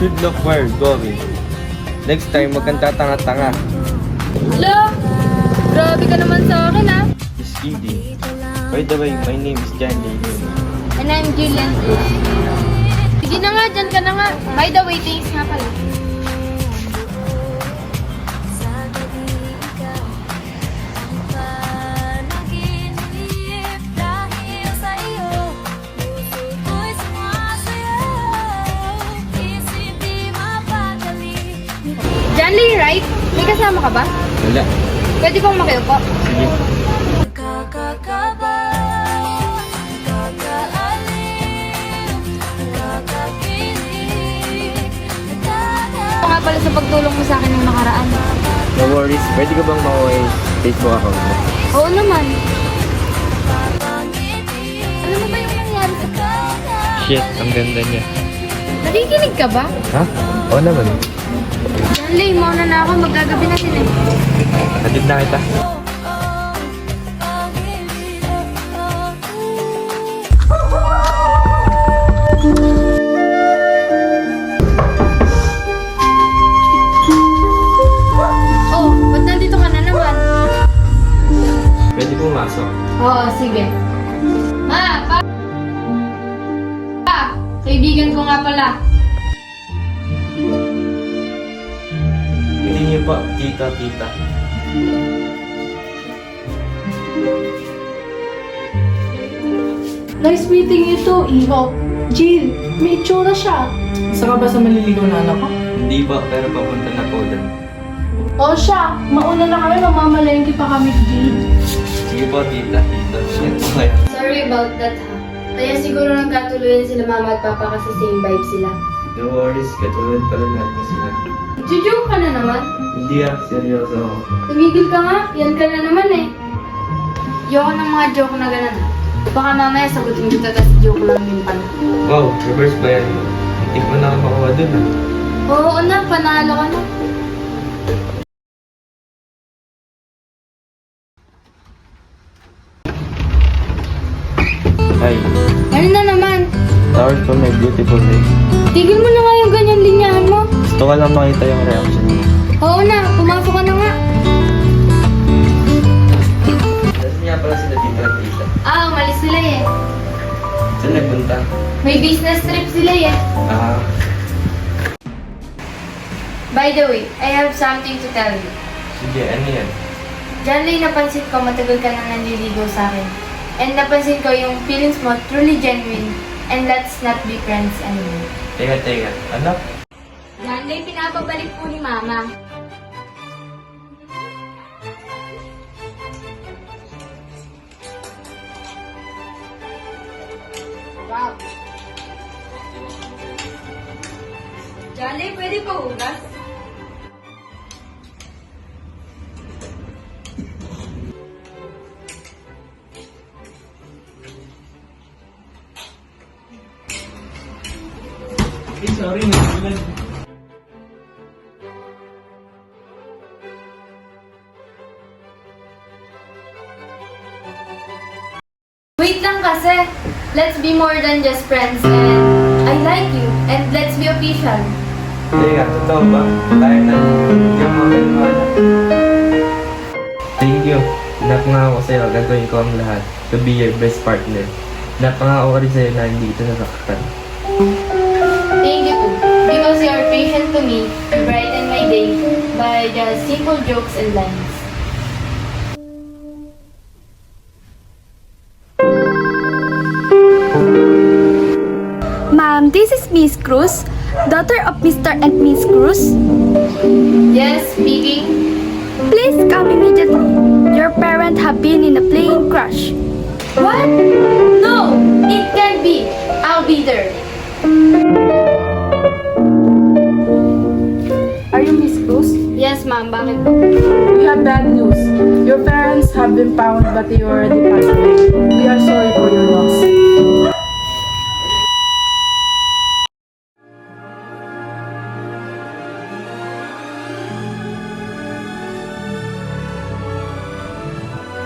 should look where you're going. Next time, wag kang tatanga-tanga. Hello? Grabe ka naman sa akin ah. Just kidding. By the way, my name is John Lee. And I'm Julian. Sige na nga, dyan ka na nga. By the way, thanks nga pala. John Lee, right? May kasama ka ba? Wala. Pwede bang makiupo? Sige. Ako nga pala sa pagtulong mo sa akin ng nakaraan. No worries. Pwede ka bang makuha yung Facebook account mo? Oo naman. Alam mo ba yung nangyari sa Shit, ang ganda niya. Nakikinig ka ba? Ha? Oo naman. John Lee, mauna na ako. Magagabi na sila eh. Hatid na kita. Oh, ba't nandito ka na naman? Pwede pumasok. Oo, sige. Ma! Pa! Pa! Kaibigan ko nga pala. Hindi niyo pa, tita. Nice meeting you too, Iho. Jill, may itsura siya. Isa ka ba sa maliligaw na anak ko? Hindi ba, pero papunta na po doon. O siya, mauna na kami, mamamalengke pa kami, Jill. Sige po, tita. Shit po kaya. Sorry about that ha. Kaya siguro nagkatuluyan sila mama at papa kasi same vibe sila. No worries, katulad pala natin sila. Joke ka na naman. Hindi seryoso ako. Tumigil ka nga, yan ka na naman eh. Ayoko ng mga joke na ganun. Baka mamaya sagutin kita tas joke lang din pala. Wow, reverse ba yan? Hindi pa nakakakuha dun ah. Oo na, panalo ka na. Hi, Ano na naman? sorry for my beautiful day. Tigil mo na nga yung ganyan linyahan mo. Gusto ko lang makita yung reaction mo. Oo na, pumasok ka na nga. Kasi nga pala sila tita at tita. Umalis sila eh. Saan nagpunta? May business trip sila eh. Ah, By the way, I have something to tell you. sige, ano yan? John Lee, napansin ko matagal ka nang nanliligaw sa akin. And napansin ko yung feelings mo truly genuine. And let's not be friends anymore. Teka, ano? John Lee, pinapabalik po ni Mama. Wow. John Lee, pwede pa ugas? Sorry, nagsulan. Wait lang kasi. Let's be more than just friends and I like you and let's be official. Teka, totoo ba? Tayo na. Hindi mo makalimutan. Thank you. Napangako sa'yo, gagawin ko ang lahat to be your best partner. Napangako ko rin sa'yo na hindi kita nasaktan. Thank you too. Because you are patient to me, you brighten my day by just simple jokes and lines. Ma'am, this is Miss Cruz, daughter of Mr. and Miss Cruz. Yes, speaking. Please come immediately. Your parents have been in a plane crash. What? No! It can't be. I'll be there. Are you Miss Cruz? Yes, ma'am. Bakit? We have bad news. Your parents have been found but they already passed away. We are sorry for your loss.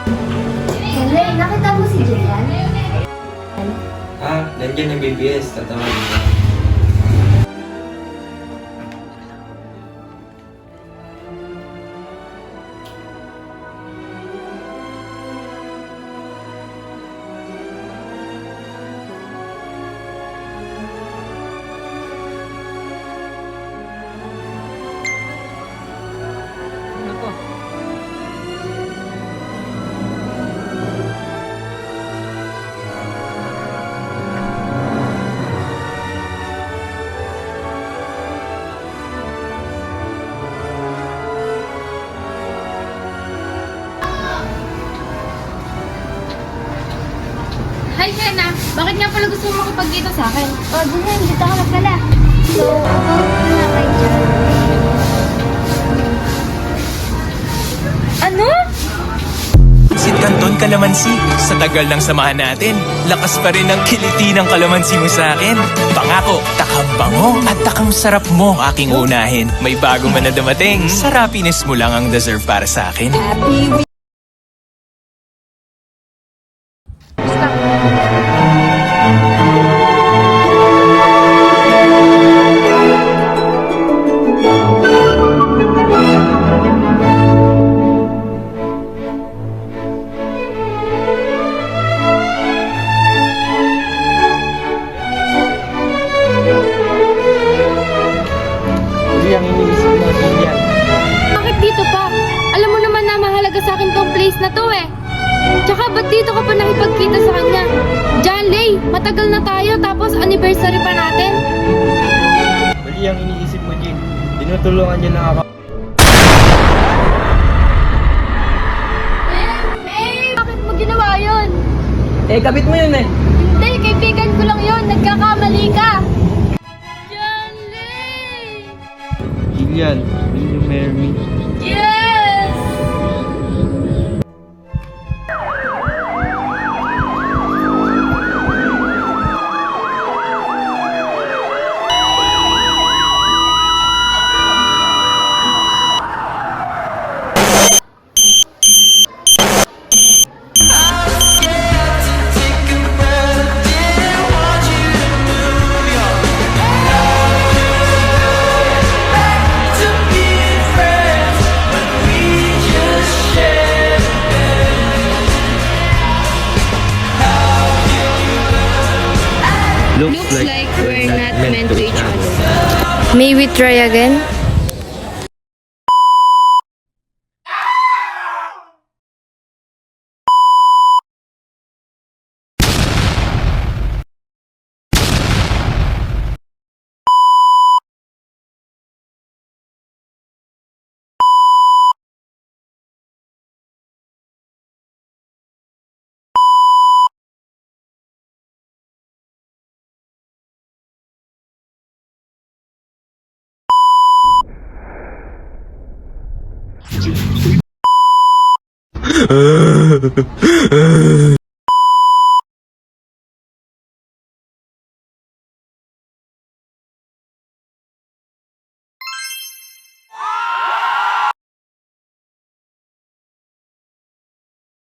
Hello, nakita mo si Julian? Ah, nandiyan na BBS. Tatawagin ko. Hi, Shena. Bakit nga pala gusto mo makipag-dito sa akin? Oh, Julian, dito ka na pala. So, about na kayo dyan. Ano? Si Canton Kalamansi, sa tagal ng samahan natin, lakas pa rin ang kiliti ng kalamansi mo sa akin. Pangako, takang bango at takang sarap mo aking unahin. May bago man na dumating, sa happiness mo lang ang deserve para sa akin. Hindi ang iniisip mo, Julian. Bakit dito pa? Alam mo naman na mahalaga sa akin tong place na to eh. Tsaka ba't dito ka pa nakipagkita sa kanya? John Lay, matagal na tayo tapos anniversary pa natin. Mali ang iniisip mo, Jin. Tinutulungan niya lang ako. Bakit mo ginawa yun? Kabit mo yun eh. Hindi, kaibigan ko lang yun. Nagkakamali ka. John Lay! Julian, will you marry me? Yes! Looks like we're not meant to each other. May we try again?